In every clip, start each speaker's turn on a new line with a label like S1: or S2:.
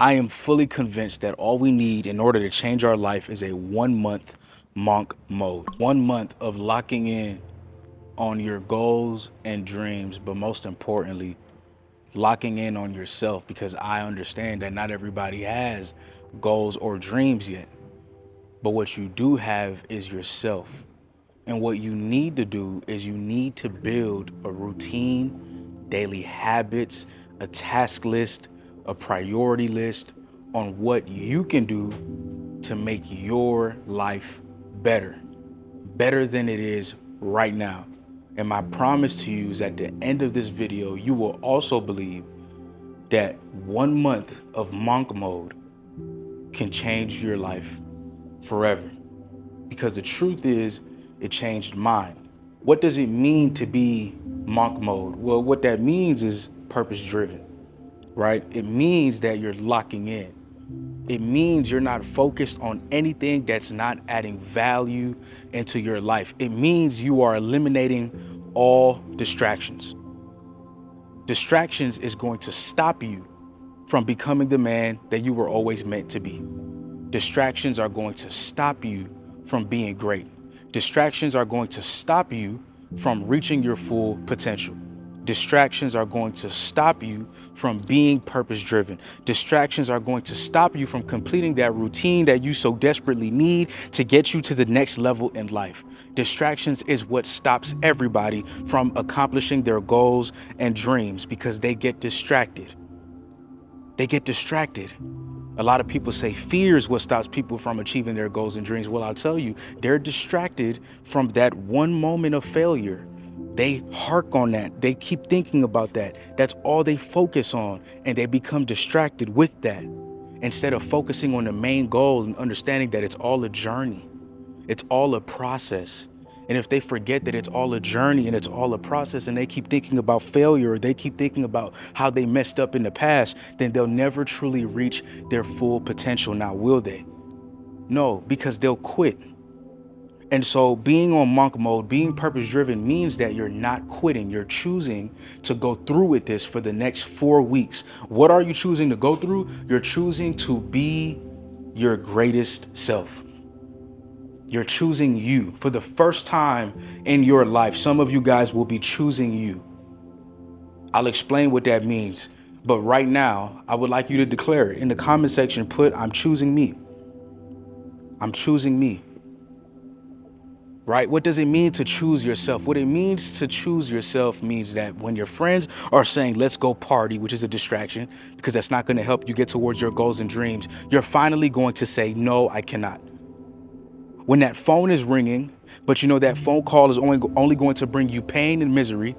S1: I am fully convinced that all we need in order to change our life is a 1 month monk mode. 1 month of locking in on your goals and dreams, but most importantly, locking in on yourself, because I understand that not everybody has goals or dreams yet. But what you do have is yourself. And what you need to do is you need to build a routine, daily habits, a task list, a priority list on what you can do to make your life better, better than it is right now. And my promise to you is at the end of this video, you will also believe that 1 month of monk mode can change your life forever. Because the truth is, it changed mine. What does it mean to be monk mode? Well, what that means is purpose driven, right? It means that you're locking in. It means you're not focused on anything that's not adding value into your life. It means you are eliminating all distractions. Distractions is going to stop you from becoming the man that you were always meant to be. Distractions are going to stop you from being great. Distractions are going to stop you from reaching your full potential. Distractions are going to stop you from being purpose driven. Distractions are going to stop you from completing that routine that you so desperately need to get you to the next level in life. Distractions is what stops everybody from accomplishing their goals and dreams because they get distracted. They get distracted. A lot of people say fear is what stops people from achieving their goals and dreams. Well, I'll tell you, they're distracted from that one moment of failure. They hark on that. They keep thinking about that. That's all they focus on. And they become distracted with that instead of focusing on the main goal and understanding that it's all a journey. It's all a process. And if they forget that it's all a journey and it's all a process and they keep thinking about failure or they keep thinking about how they messed up in the past, then they'll never truly reach their full potential. Now, will they? No, because they'll quit. And so being on monk mode, being purpose driven means that you're not quitting. You're choosing to go through with this for the next 4 weeks. What are you choosing to go through? You're choosing to be your greatest self. You're choosing you for the first time in your life. Some of you guys will be choosing you. I'll explain what that means. But right now, I would like you to declare it in the comment section. Put, I'm choosing me. I'm choosing me. Right? What does it mean to choose yourself? What it means to choose yourself means that when your friends are saying, let's go party, which is a distraction because that's not going to help you get towards your goals and dreams, you're finally going to say, no, I cannot. When that phone is ringing, but you know that phone call is only going to bring you pain and misery,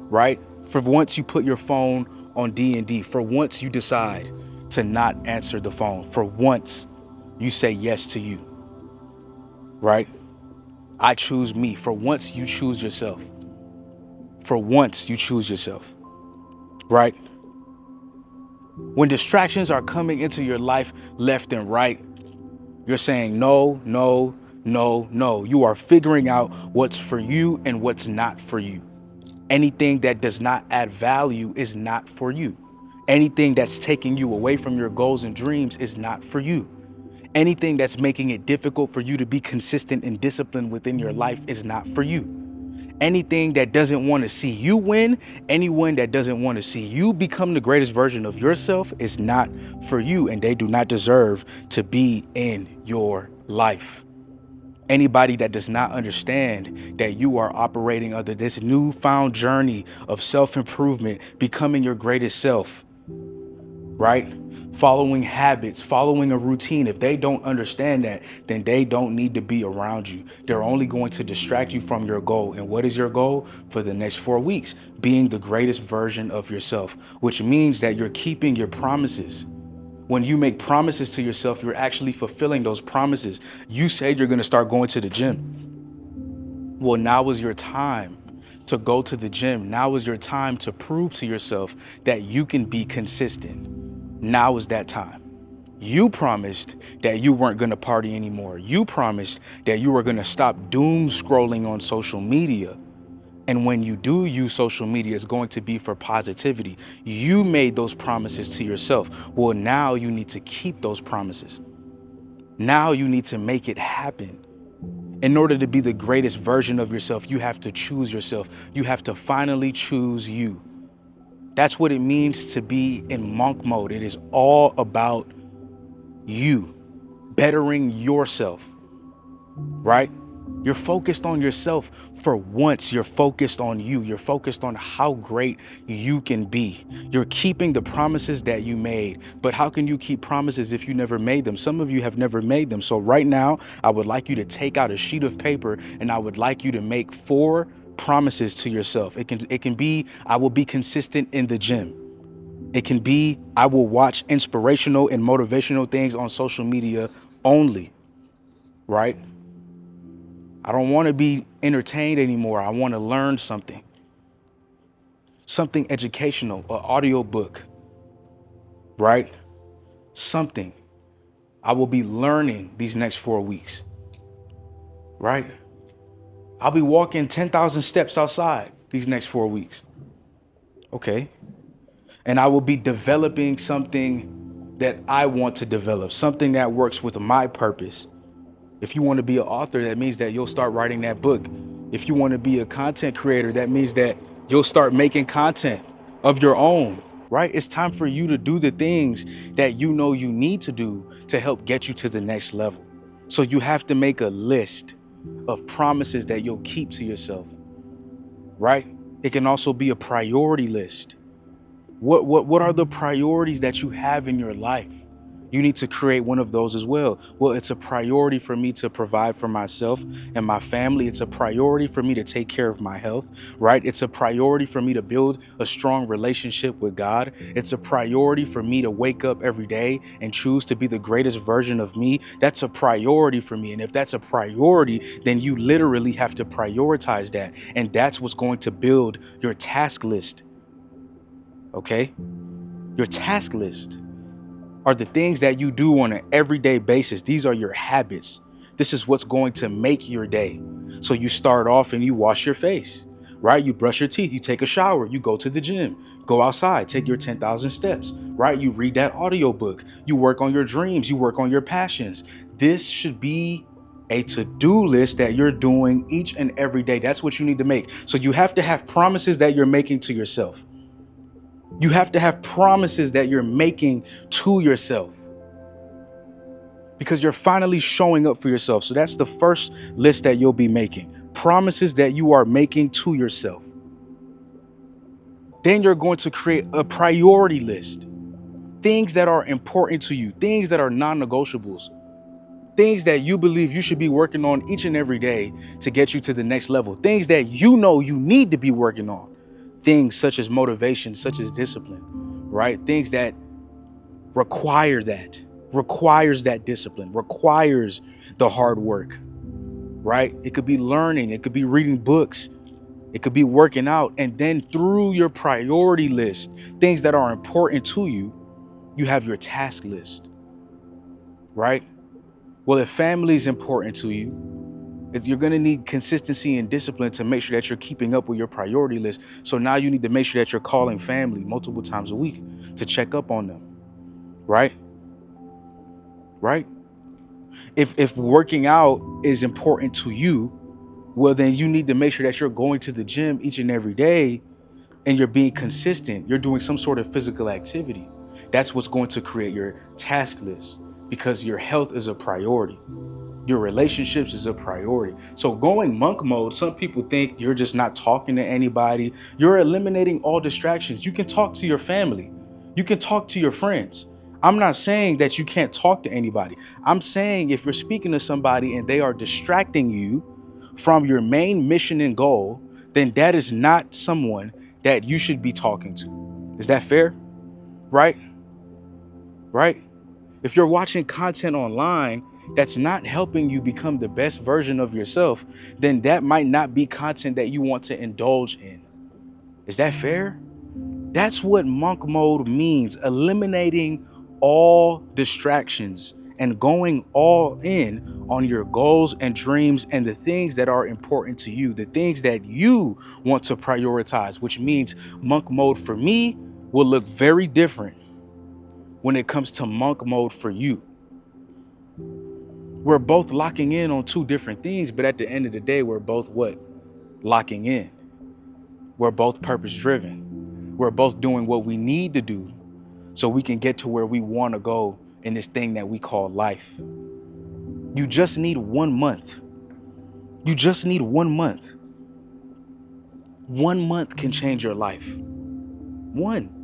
S1: right? For once you put your phone on D&D, for once you decide to not answer the phone, for once you say yes to you, right? I choose me. For once you choose yourself. For once you choose yourself, right? When distractions are coming into your life left and right, you're saying no, no, no, no. You are figuring out what's for you and what's not for you. Anything that does not add value is not for you. Anything that's taking you away from your goals and dreams is not for you. Anything that's making it difficult for you to be consistent and disciplined within your life is not for you. Anything that doesn't want to see you win, anyone that doesn't want to see you become the greatest version of yourself is not for you, and they do not deserve to be in your life. Anybody that does not understand that you are operating under this newfound journey of self-improvement, becoming your greatest self, right? Following habits, following a routine. If they don't understand that, then they don't need to be around you. They're only going to distract you from your goal. And what is your goal for the next 4 weeks? Being the greatest version of yourself, which means that you're keeping your promises. When you make promises to yourself, you're actually fulfilling those promises. You said you're going to start going to the gym. Well, now is your time to go to the gym. Now is your time to prove to yourself that you can be consistent. Now is that time. You promised that you weren't going to party anymore. You promised that you were going to stop doom scrolling on social media. And when you do use social media, it's going to be for positivity. You made those promises to yourself. Well, now you need to keep those promises. Now you need to make it happen. In order to be the greatest version of yourself, you have to choose yourself. You have to finally choose you. That's what it means to be in monk mode. It is all about you, bettering yourself, right? You're focused on yourself for once. You're focused on you. You're focused on how great you can be. You're keeping the promises that you made. But how can you keep promises if you never made them? Some of you have never made them. So right now, I would like you to take out a sheet of paper and I would like you to make 4 promises to yourself. It can be, I will be consistent in the gym. It can be, I will watch inspirational and motivational things on social media only, right? I don't want to be entertained anymore. I want to learn something educational, an audio book, right? Something. I will be learning these next 4 weeks, right? I'll be walking 10,000 steps outside these next 4 weeks. Okay. And I will be developing something that I want to develop, something that works with my purpose. If you want to be an author, that means that you'll start writing that book. If you want to be a content creator, that means that you'll start making content of your own, right? It's time for you to do the things that you know you need to do to help get you to the next level. So you have to make a list of promises that you'll keep to yourself, right? It can also be a priority list. What are the priorities that you have in your life? You need to create one of those as well. Well, it's a priority for me to provide for myself and my family. It's a priority for me to take care of my health, right? It's a priority for me to build a strong relationship with God. It's a priority for me to wake up every day and choose to be the greatest version of me. That's a priority for me. And if that's a priority, then you literally have to prioritize that. And that's what's going to build your task list. Okay? Your task list are the things that you do on an everyday basis. These are your habits. This is what's going to make your day. So you start off and you wash your face, right? You brush your teeth, you take a shower, you go to the gym, go outside, take your 10,000 steps, right? You read that audiobook, you work on your dreams, you work on your passions. This should be a to-do list that you're doing each and every day. That's what you need to make. So you have to have promises that you're making to yourself. You have to have promises that you're making to yourself because you're finally showing up for yourself. So that's the first list that you'll be making. Promises that you are making to yourself. Then you're going to create a priority list. Things that are important to you, things that are non-negotiables, things that you believe you should be working on each and every day to get you to the next level, things that you know you need to be working on. Things such as motivation, such as discipline, right? Things that requires that discipline, requires the hard work, right? It could be learning, it could be reading books, it could be working out. And then through your priority list, things that are important to you, you have your task list, right? Well, if family is important to you, you're going to need consistency and discipline to make sure that you're keeping up with your priority list. So now you need to make sure that you're calling family multiple times a week to check up on them. Right? Right? If working out is important to you, well, then you need to make sure that you're going to the gym each and every day and you're being consistent. You're doing some sort of physical activity. That's what's going to create your task list because your health is a priority. Your relationships is a priority. So going monk mode, some people think you're just not talking to anybody. You're eliminating all distractions. You can talk to your family. You can talk to your friends. I'm not saying that you can't talk to anybody. I'm saying if you're speaking to somebody and they are distracting you from your main mission and goal, then that is not someone that you should be talking to. Is that fair? Right? Right? If you're watching content online that's not helping you become the best version of yourself, then that might not be content that you want to indulge in. Is that fair? That's what monk mode means, eliminating all distractions and going all in on your goals and dreams and the things that are important to you, the things that you want to prioritize, which means monk mode for me will look very different when it comes to monk mode for you. We're both locking in on two different things, but at the end of the day, we're both what? Locking in. We're both purpose driven. We're both doing what we need to do so we can get to where we want to go in this thing that we call life. You just need 1 month. You just need 1 month. 1 month can change your life. One.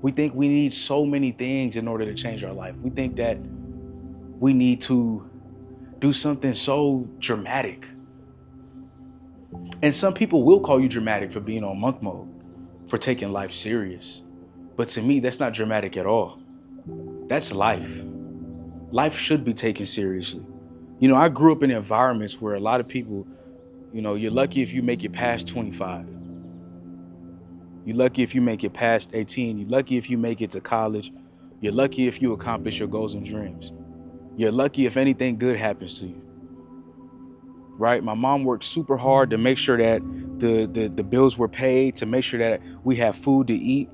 S1: We think we need so many things in order to change our life. We think that we need to do something so dramatic. And some people will call you dramatic for being on monk mode, for taking life serious. But to me, that's not dramatic at all. That's life. Life should be taken seriously. You know, I grew up in environments where a lot of people, you know, you're lucky if you make it past 25. You're lucky if you make it past 18. You're lucky if you make it to college. You're lucky if you accomplish your goals and dreams. You're lucky if anything good happens to you. Right? My mom worked super hard to make sure that the bills were paid, to make sure that we have food to eat.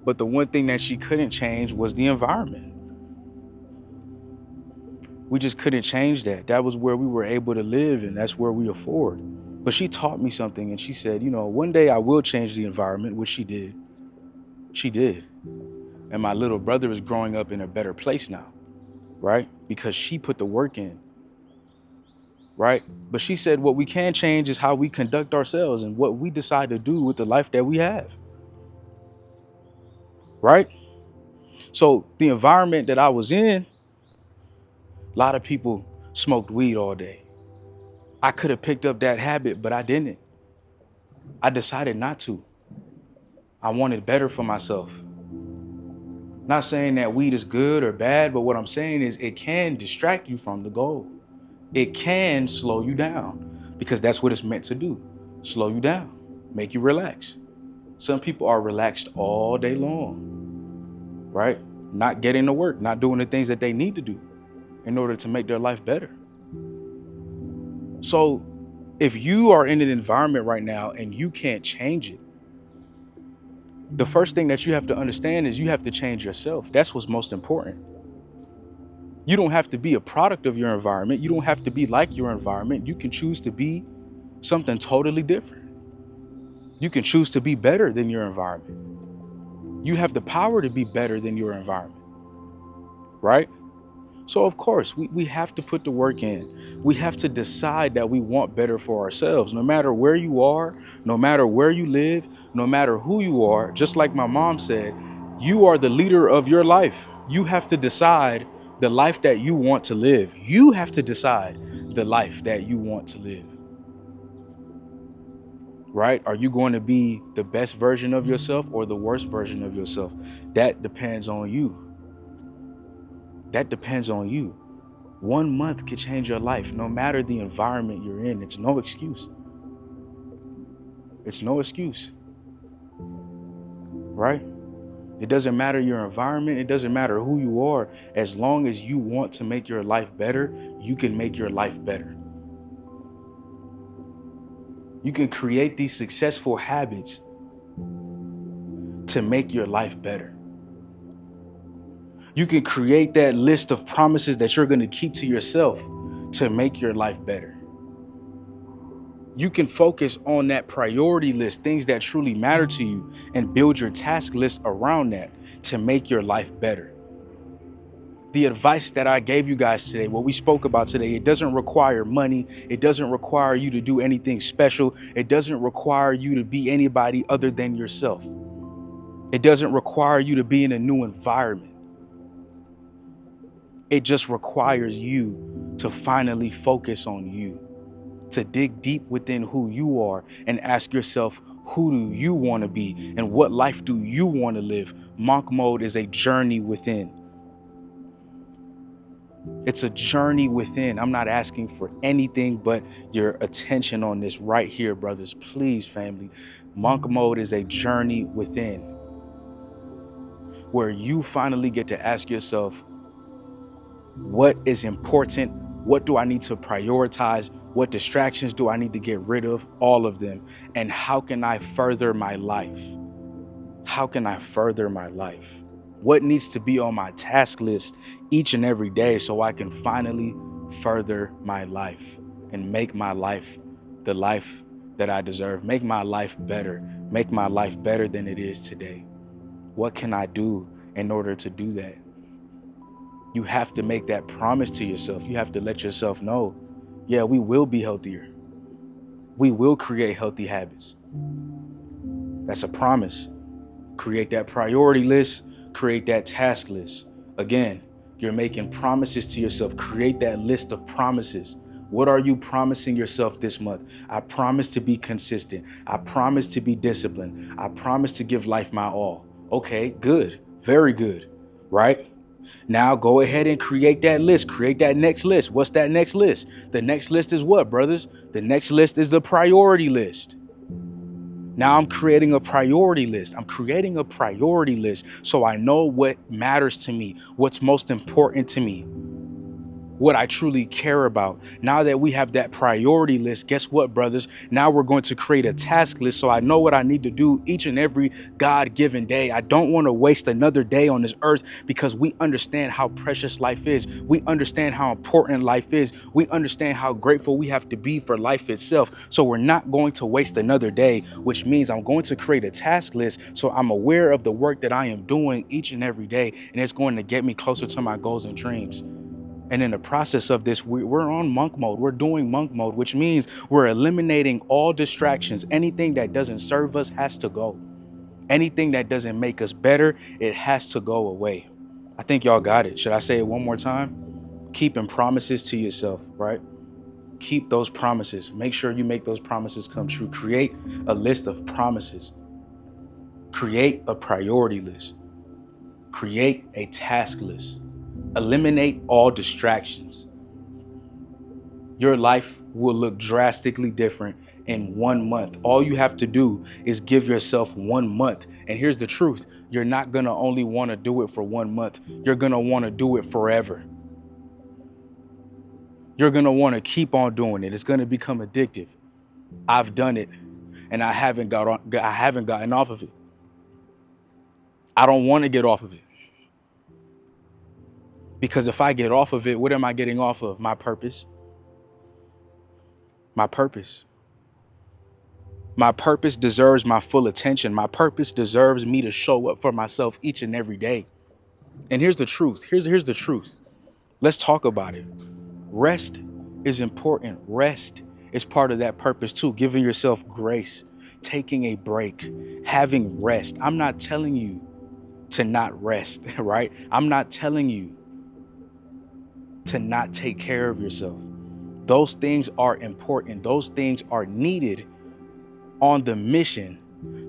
S1: But the one thing that she couldn't change was the environment. We just couldn't change that. That was where we were able to live, and that's where we afford. But she taught me something, and she said, you know, one day I will change the environment, which she did. She did. And my little brother is growing up in a better place now, right? Because she put the work in, right? But she said what we can change is how we conduct ourselves and what we decide to do with the life that we have, right? So the environment that I was in, a lot of people smoked weed all day. I could have picked up that habit, but I didn't. I decided not to. I wanted better for myself. Not saying that weed is good or bad, but what I'm saying is it can distract you from the goal. It can slow you down because that's what it's meant to do. Slow you down, make you relax. Some people are relaxed all day long, right? Not getting to work, not doing the things that they need to do in order to make their life better. So if you are in an environment right now and you can't change it, the first thing that you have to understand is you have to change yourself. That's what's most important. You don't have to be a product of your environment. You don't have to be like your environment. You can choose to be something totally different. You can choose to be better than your environment. You have the power to be better than your environment, right? So of course, we have to put the work in. We have to decide that we want better for ourselves, no matter where you are, no matter where you live, no matter who you are. Just like my mom said, you are the leader of your life. You have to decide the life that you want to live. You have to decide the life that you want to live. Right? Are you going to be the best version of yourself or the worst version of yourself? That depends on you. That depends on you. 1 month could change your life, no matter the environment you're in. It's no excuse. It's no excuse. Right? It doesn't matter your environment. It doesn't matter who you are. As long as you want to make your life better, you can make your life better. You can create these successful habits to make your life better. You can create that list of promises that you're going to keep to yourself to make your life better. You can focus on that priority list, things that truly matter to you, and build your task list around that to make your life better. The advice that I gave you guys today, what we spoke about today, it doesn't require money. It doesn't require you to do anything special. It doesn't require you to be anybody other than yourself. It doesn't require you to be in a new environment. It just requires you to finally focus on you, to dig deep within who you are and ask yourself, who do you want to be and what life do you want to live? Monk mode is a journey within. It's a journey within. I'm not asking for anything but your attention on this right here, brothers. Please, family. Monk mode is a journey within. where you finally get to ask yourself, what is important? What do I need to prioritize? What distractions do I need to get rid of? All of them. And how can I further my life? How can I further my life? What needs to be on my task list each and every day so I can finally further my life and make my life the life that I deserve? Make my life better. Make my life better than it is today. What can I do in order to do that? You have to make that promise to yourself. You have to let yourself know, yeah, we will be healthier. We will create healthy habits. That's a promise. Create that priority list, create that task list. Again, you're making promises to yourself. Create that list of promises. What are you promising yourself this month? I promise to be consistent. I promise to be disciplined. I promise to give life my all. Okay, good. Very good. Right? Now go ahead and create that list. Create that next list. What's that next list? The next list is what, brothers? The next list is the priority list. Now I'm creating a priority list. I'm creating a priority list so I know what matters to me, what's most important to me, what I truly care about. Now that we have that priority list, guess what, brothers? Now we're going to create a task list so I know what I need to do each and every God-given day. I don't want to waste another day on this earth because we understand how precious life is. We understand how important life is. We understand how grateful we have to be for life itself. So we're not going to waste another day, which means I'm going to create a task list so I'm aware of the work that I am doing each and every day, and it's going to get me closer to my goals and dreams. And in the process of this, we're on monk mode. We're doing monk mode, which means we're eliminating all distractions. Anything that doesn't serve us has to go. Anything that doesn't make us better, it has to go away. I think y'all got it. Should I say it one more time? Keeping promises to yourself, right? Keep those promises. Make sure you make those promises come true. Create a list of promises. Create a priority list. Create a task list. Eliminate all distractions. Your life will look drastically different in 1 month. All you have to do is give yourself 1 month. And here's the truth. You're not going to only want to do it for 1 month. You're going to want to do it forever. You're going to want to keep on doing it. It's going to become addictive. I've done it and I haven't gotten off of it. I don't want to get off of it. Because if I get off of it, what am I getting off of? My purpose. My purpose. My purpose deserves my full attention. My purpose deserves me to show up for myself each and every day. And here's the truth. Here's the truth. Let's talk about it. Rest is important. Rest is part of that purpose too. Giving yourself grace, taking a break, having rest. I'm not telling you to not rest, right? I'm not telling you to not take care of yourself. Those things are important. Those things are needed on the mission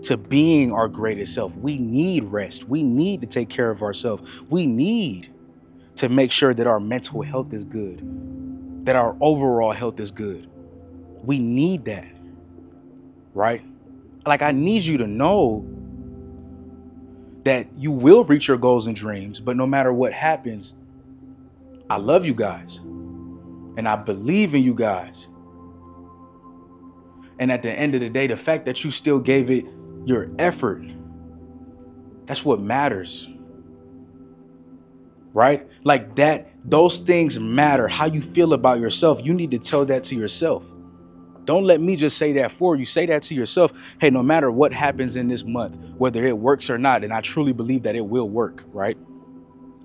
S1: to being our greatest self. We need rest. We need to take care of ourselves. We need to make sure that our mental health is good, that our overall health is good. We need that, right? Like, I need you to know that you will reach your goals and dreams, but no matter what happens, I love you guys and I believe in you guys. And at the end of the day, the fact that you still gave it your effort, that's what matters, right? Like that, those things matter. How you feel about yourself, you need to tell that to yourself. Don't let me just say that for you. Say that to yourself. Hey, no matter what happens in this month, whether it works or not, and I truly believe that it will work, right?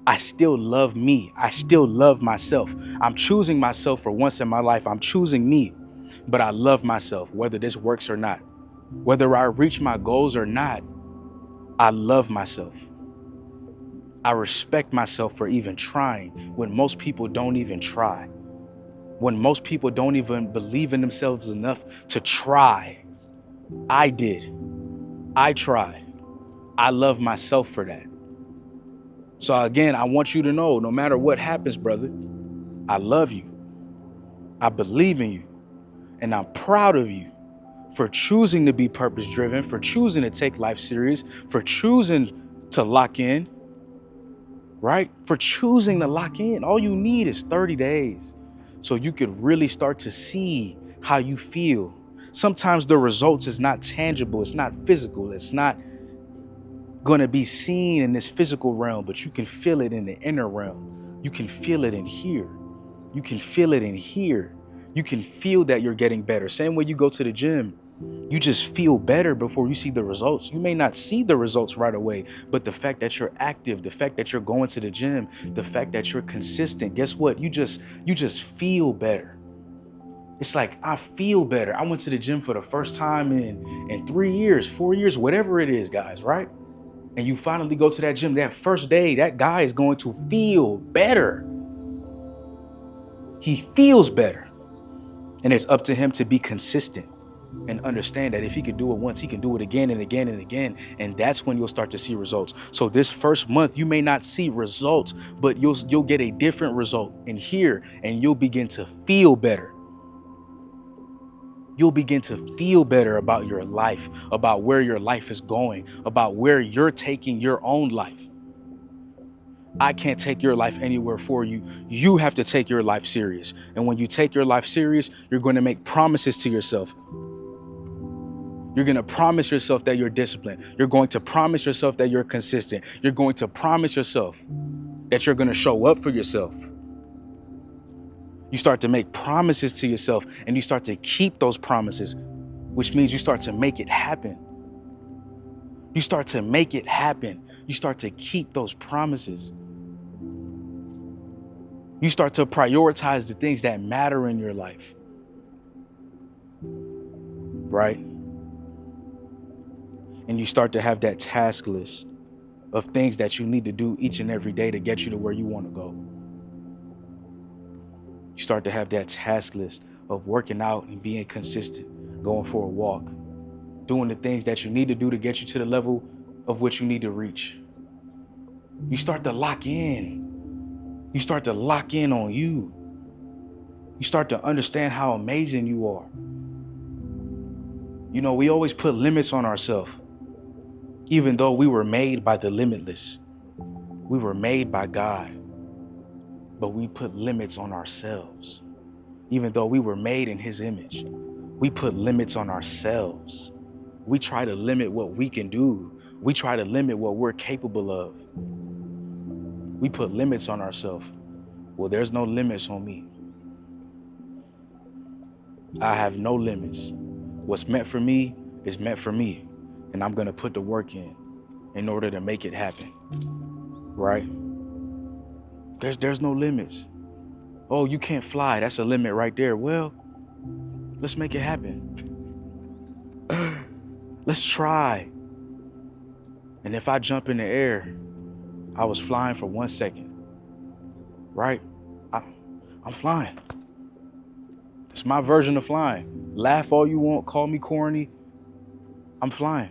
S1: I still love me. I still love myself. I'm choosing myself for once in my life. I'm choosing me, but I love myself, whether this works or not. Whether I reach my goals or not, I love myself. I respect myself for even trying when most people don't even try. When most people don't even believe in themselves enough to try. I did. I tried. I love myself for that. So again, I want you to know, no matter what happens, brother, I love you. I believe in you. And I'm proud of you for choosing to be purpose driven, for choosing to take life serious, for choosing to lock in, right? For choosing to lock in. All you need is 30 days so you could really start to see how you feel. Sometimes the results is not tangible, it's not physical, it's not going to be seen in this physical realm, but you can feel it in the inner realm. You can feel it in here. You can feel it in here. You can feel that you're getting better. Same way you go to the gym, you just feel better before you see the results. You may not see the results right away, but the fact that you're active, the fact that you're going to the gym, the fact that you're consistent, guess what? You just feel better. It's like, I feel better. I went to the gym for the first time in 3 years, 4 years, whatever it is, guys, right? And you finally go to that gym, that first day, that guy is going to feel better. He feels better. And it's up to him to be consistent and understand that if he can do it once, he can do it again and again and again. And that's when you'll start to see results. So this first month, you may not see results, but you'll get a different result in here, and you'll begin to feel better. You'll begin to feel better about your life, about where your life is going, about where you're taking your own life. I can't take your life anywhere for you. You have to take your life serious. And when you take your life serious, you're going to make promises to yourself. You're going to promise yourself that you're disciplined. You're going to promise yourself that you're consistent. You're going to promise yourself that you're going to show up for yourself. You start to make promises to yourself, and you start to keep those promises, which means you start to make it happen. You start to make it happen. You start to keep those promises. You start to prioritize the things that matter in your life. Right? And you start to have that task list of things that you need to do each and every day to get you to where you want to go. You start to have that task list of working out and being consistent, going for a walk, doing the things that you need to do to get you to the level of which you need to reach. You start to lock in. You start to lock in on you. You start to understand how amazing you are. You know, we always put limits on ourselves, even though we were made by the limitless. We were made by God, but we put limits on ourselves. Even though we were made in His image, we put limits on ourselves. We try to limit what we can do. We try to limit what we're capable of. We put limits on ourselves. Well, there's no limits on me. I have no limits. What's meant for me is meant for me, and I'm going to put the work in order to make it happen. Right? There's no limits. Oh, you can't fly. That's a limit right there. Well, let's make it happen. Let's try. And if I jump in the air, I was flying for 1 second. Right? I'm flying. It's my version of flying. Laugh all you want, call me corny. I'm flying.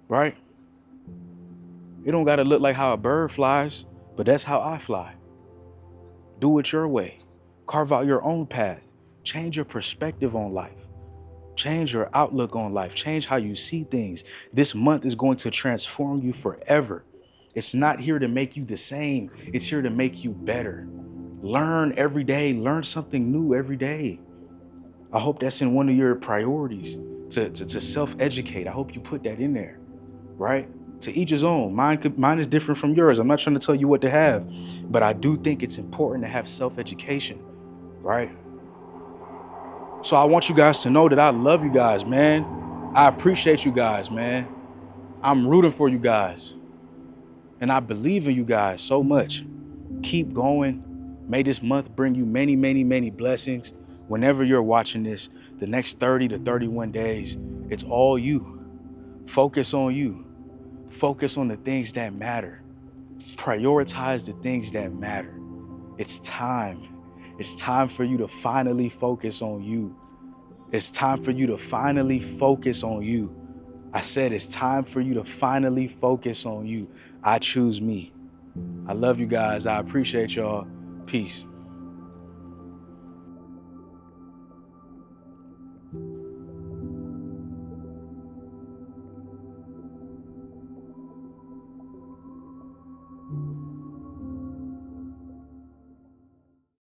S1: Right? It don't gotta look like how a bird flies, but that's how I fly. Do it your way. Carve out your own path. Change your perspective on life. Change your outlook on life. Change how you see things. This month is going to transform you forever. It's not here to make you the same. It's here to make you better. Learn every day. Learn something new every day. I hope that's in one of your priorities, to self-educate. I hope you put that in there, right? To each his own. Mine is different from yours. I'm not trying to tell you what to have, but I do think it's important to have self-education, right? So I want you guys to know that I love you guys, man. I appreciate you guys, man. I'm rooting for you guys. And I believe in you guys so much. Keep going. May this month bring you many, many, many blessings. Whenever you're watching this, the next 30 to 31 days, it's all you. Focus on you. Focus on the things that matter. Prioritize the things that matter. It's time. It's time for you to finally focus on you. It's time for you to finally focus on you. I said it's time for you to finally focus on you. I choose me. I love you guys. I appreciate y'all. Peace.